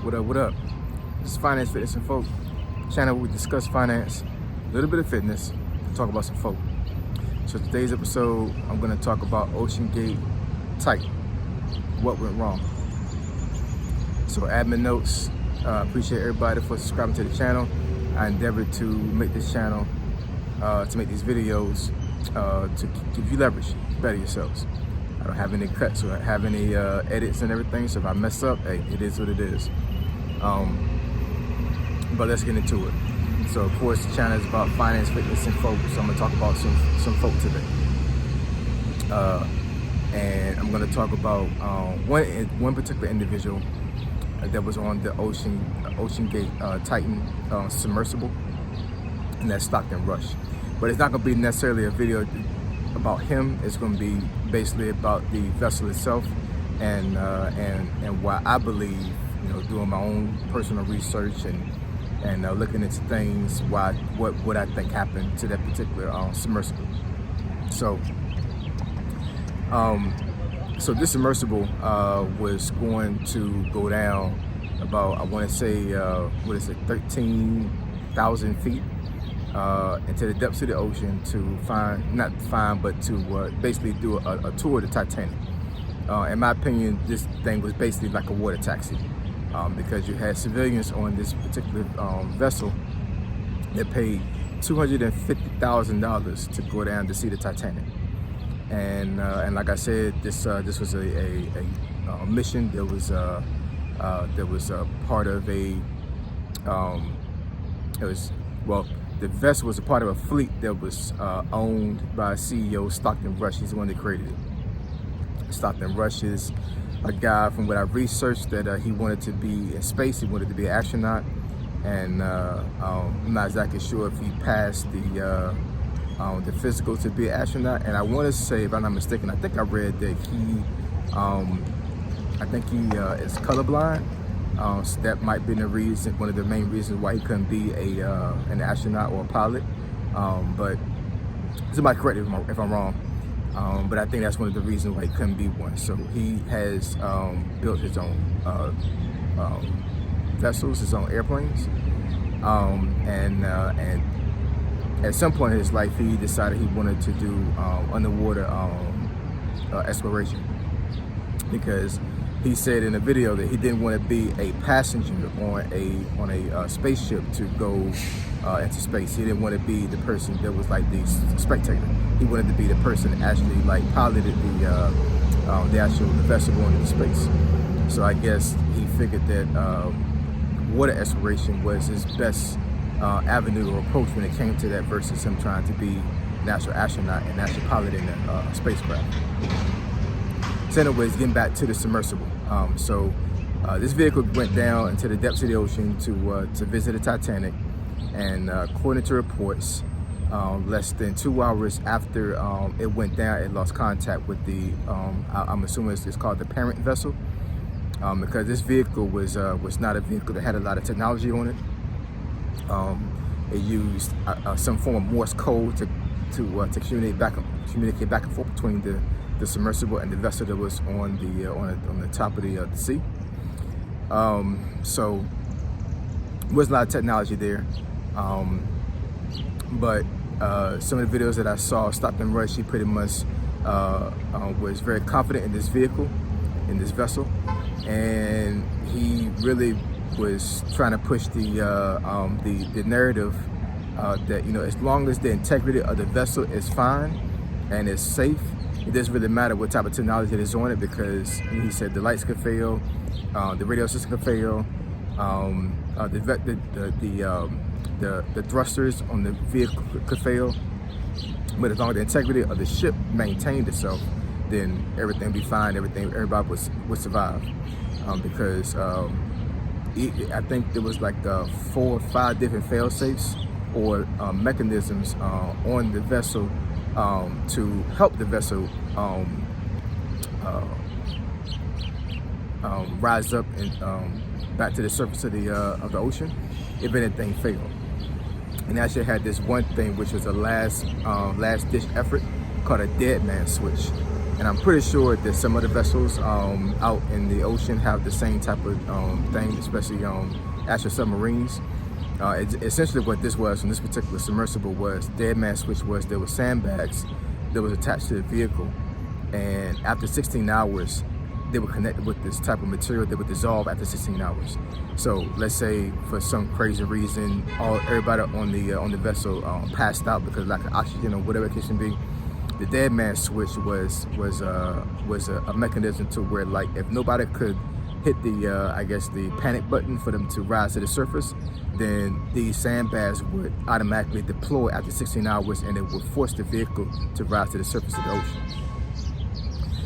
What up, what up? This is Finance, Fitness, and Folk channel where we discuss finance, a little bit of fitness, and talk about some folk. So today's episode, I'm going to talk about OceanGate Titan. What went wrong? So admin notes, appreciate everybody for subscribing to the channel. I endeavored to make this channel, to make these videos, to give you leverage, better yourselves. I don't have any cuts or have any edits and everything, so if I mess up, hey, it is what it is. But let's get into it. So of course the channel is about finance, fitness, and folk, so I'm gonna talk about some folk today. And I'm gonna talk about one particular individual that was on the OceanGate Titan submersible, and that's Stockton Rush. But it's not gonna be necessarily a video about him. It's going to be basically about the vessel itself, and why I believe, doing my own personal research and looking into things, what I think happened to that particular submersible. So this submersible was going to go down about, I want to say, 13,000 feet. Into the depths of the ocean to basically do a tour of the Titanic. In my opinion, this thing was basically like a water taxi, because you had civilians on this particular vessel that paid $250,000 to go down to see the Titanic. And like I said, this was a mission that was part of a the vessel was a part of a fleet that was owned by CEO Stockton Rush. He's the one that created it. Stockton Rush is a guy, from what I've researched, that he wanted to be in space. He wanted to be an astronaut, and I'm not exactly sure if he passed the physical to be an astronaut. And I want to say, if I'm not mistaken, I think I read that he is colorblind. So that might be the reason, one of the main reasons why he couldn't be an astronaut or a pilot. But somebody correct me if I'm wrong. But I think that's one of the reasons why he couldn't be one. So he has built his own vessels, his own airplanes, and at some point in his life, he decided he wanted to do underwater exploration, because he said in a video that he didn't want to be a passenger on a spaceship to go into space. He didn't want to be the person that was like the spectator. He wanted to be the person that actually like piloted the vessel going into space. So I guess he figured that water exploration was his best avenue or approach when it came to that, versus him trying to be an actual astronaut and actually piloting a spacecraft. So anyways, getting back to the submersible. This vehicle went down into the depths of the ocean to visit the Titanic, and according to reports, less than 2 hours after it went down, it lost contact with the, I'm assuming it's called the parent vessel, because this vehicle was not a vehicle that had a lot of technology on it. It used some form of Morse code to communicate back and forth between the submersible and the vessel that was on the top of the sea. So there was a lot of technology there, but some of the videos that I saw, Stockton Rush, he pretty much was very confident in this vehicle, in this vessel, and he really was trying to push the narrative that, as long as the integrity of the vessel is fine and it's safe, it doesn't really matter what type of technology that is on it, because he said the lights could fail, the radio system could fail, the thrusters on the vehicle could fail, but as long as the integrity of the ship maintained itself, then everything would be fine. Everybody would survive, because I think there was like 4 or 5 different fail safes or mechanisms on the vessel to help the vessel rise up and back to the surface of the ocean if anything failed. And actually had this one thing, which was a last ditch effort called a dead man switch. And I'm pretty sure that some other vessels out in the ocean have the same type of thing, especially actual submarines. Essentially what this was from this particular submersible was, dead man switch was, there were sandbags that was attached to the vehicle. And after 16 hours, they were connected with this type of material that would dissolve after 16 hours. So let's say for some crazy reason, everybody on the vessel passed out because of lack of oxygen or whatever it can be. The dead man switch was a mechanism to where, like, if nobody could hit the I guess the panic button for them to rise to the surface, then these sandbags would automatically deploy after 16 hours, and it would force the vehicle to rise to the surface of the ocean.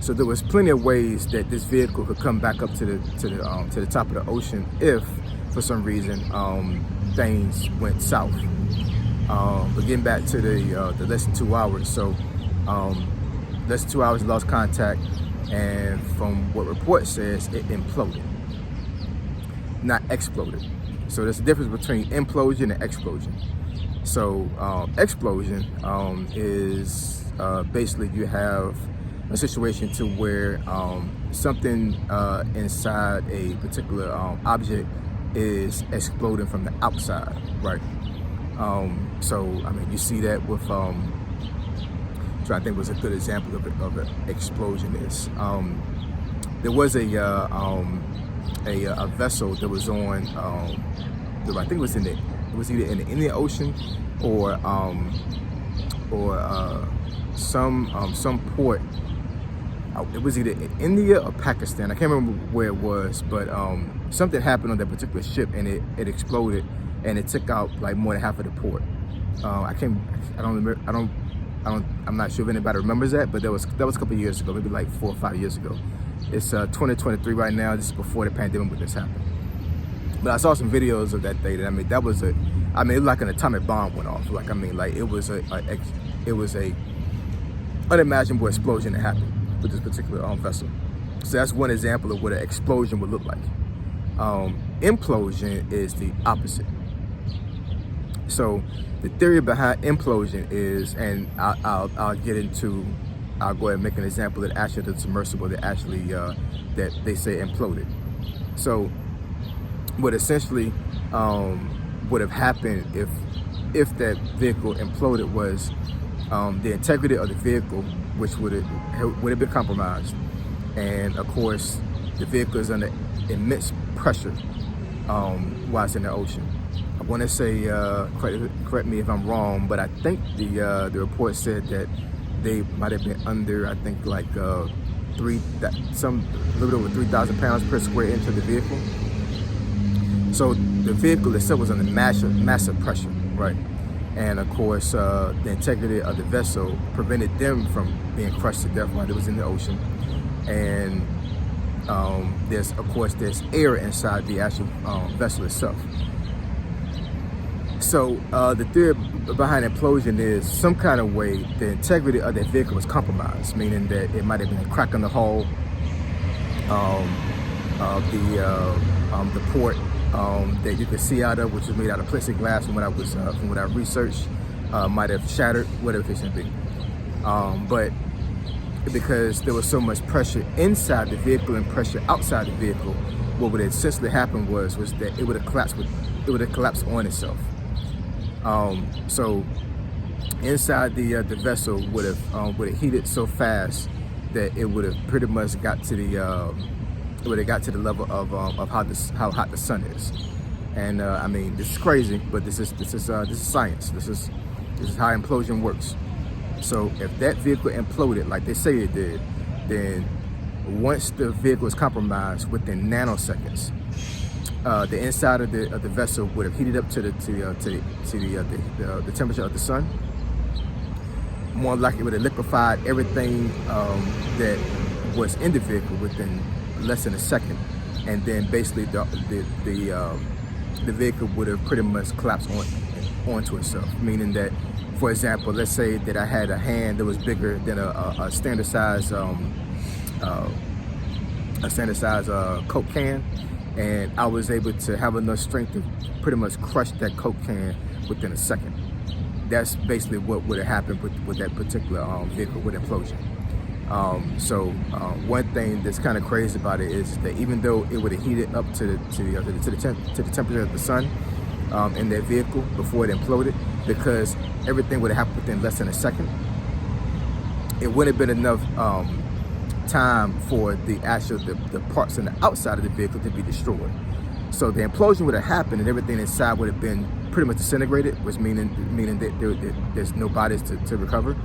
So there was plenty of ways that this vehicle could come back up to the top of the ocean if, for some reason, things went south. But getting back to the less than 2 hours, so less than 2 hours lost contact, and from what report says, it imploded, not exploded. So there's a difference between implosion and explosion. So explosion is basically you have a situation to where something inside a particular object is exploding from the outside, right? So I mean, you see that with trying to think was a good example of an explosion is. There was a vessel that was on I think it was either in the Indian Ocean or some port. It was either India or Pakistan. I can't remember where it was, but something happened on that particular ship, and it exploded, and it took out like more than half of the port. I'm not sure if anybody remembers that, but that was a couple of years ago, maybe like 4 or 5 years ago. It's 2023 right now. This is before the pandemic when this happened. But I saw some videos of that day. That, I mean, it was like an atomic bomb went off. Like, I mean, like it was a unimaginable explosion that happened with this particular vessel. So that's one example of what an explosion would look like. Implosion is the opposite. So the theory behind implosion is, and I'll go ahead and make an example that actually the submersible that actually that they say imploded. So what essentially would have happened if that vehicle imploded was the integrity of the vehicle, which would have been compromised, and of course the vehicle is under immense pressure while it's in the ocean. I want to say, correct me if I'm wrong, but I think the report said that they might have been under, I think, like a little bit over 3,000 pounds per square inch of the vehicle. So the vehicle itself was under massive pressure, right? And of course, the integrity of the vessel prevented them from being crushed to death while it was in the ocean. And there's air inside the actual vessel itself. So the theory behind implosion is some kind of way the integrity of that vehicle was compromised, meaning that it might have been a crack in the hull of the port that you could see out of, which was made out of plexiglass. From what I researched, might have shattered, whatever it should be. But because there was so much pressure inside the vehicle and pressure outside the vehicle, what would essentially happen was that it would have collapsed on itself. So inside the vessel would have heated so fast that it would have pretty much got to the level of how hot the sun is. And I mean, this is crazy, but this is science. This is how implosion works. So if that vehicle imploded like they say it did, then once the vehicle is compromised, within nanoseconds, the inside of the vessel would have heated up to the temperature of the sun. More likely, it would have liquefied everything that was in the vehicle within less than a second, and then basically the vehicle would have pretty much collapsed onto itself. Meaning that, for example, let's say that I had a hand that was bigger than a standard size Coke can, and I was able to have enough strength to pretty much crush that Coke can within a second. That's basically what would have happened with that particular vehicle with implosion. One thing that's kind of crazy about it is that even though it would have heated up to the temperature of the sun in their vehicle before it imploded, because everything would have happened within less than a second, it wouldn't have been enough time for the parts on the outside of the vehicle to be destroyed. So the implosion would have happened and everything inside would have been pretty much disintegrated, which meaning that there's no bodies to recover.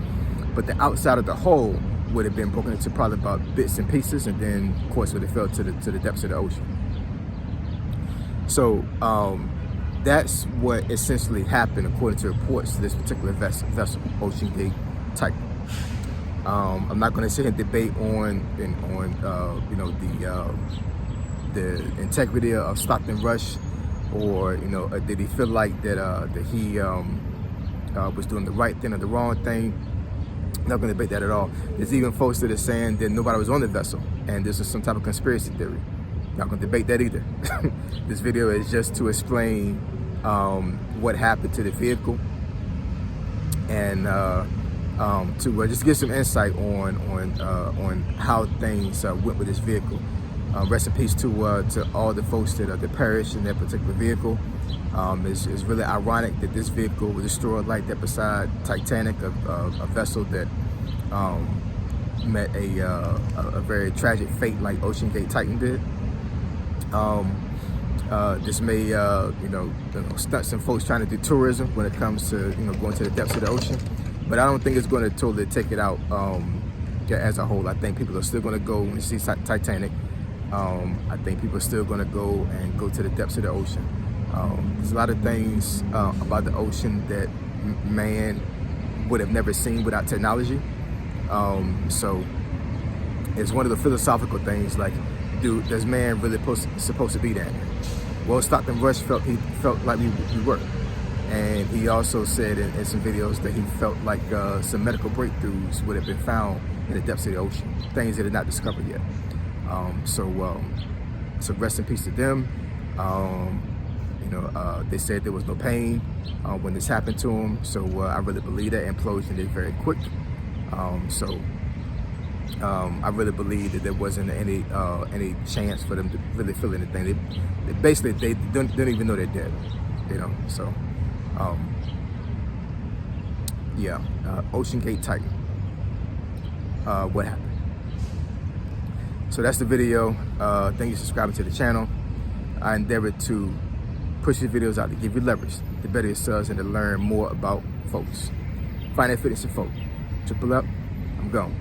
But the outside of the hull would have been broken into probably about bits and pieces, and then of course would have fell to the depths of the ocean. So that's what essentially happened according to reports to this particular vessel, OceanGate Titan. I'm not going to sit and debate on the integrity of Stockton Rush, or did he feel like that he was doing the right thing or the wrong thing. I'm not going to debate that at all. There's even folks that are saying that nobody was on the vessel and this is some type of conspiracy theory. Not going to debate that either. This video is just to explain what happened to the vehicle, and to just give some insight on how things went with this vehicle. Rest in peace to all the folks that perished in that particular vehicle. It's really ironic that this vehicle was destroyed like that beside Titanic, a vessel that met a very tragic fate like OceanGate Titan did. This may stunt some folks trying to do tourism when it comes to going to the depths of the ocean, but I don't think it's going to totally take it out as a whole. I think people are still going to go and see Titanic. I think people are still going to go to the depths of the ocean. There's a lot of things about the ocean that man would have never seen without technology. So it's one of the philosophical things, like, does man really supposed to be there? Well, Stockton Rush felt like we were. And he also said in some videos that he felt like some medical breakthroughs would have been found in the depths of the ocean, things that are not discovered yet. So rest in peace to them. They said there was no pain when this happened to them. So I really believe that implosion is very quick. I really believe that there wasn't any chance for them to really feel anything. They don't even know they're dead. OceanGate Titan. What happened? So that's the video. Thank you for subscribing to the channel. I endeavor to push these videos out to give you leverage, to better yourselves, and to learn more about folks. Find that fitness in folk. Triple up, I'm gone.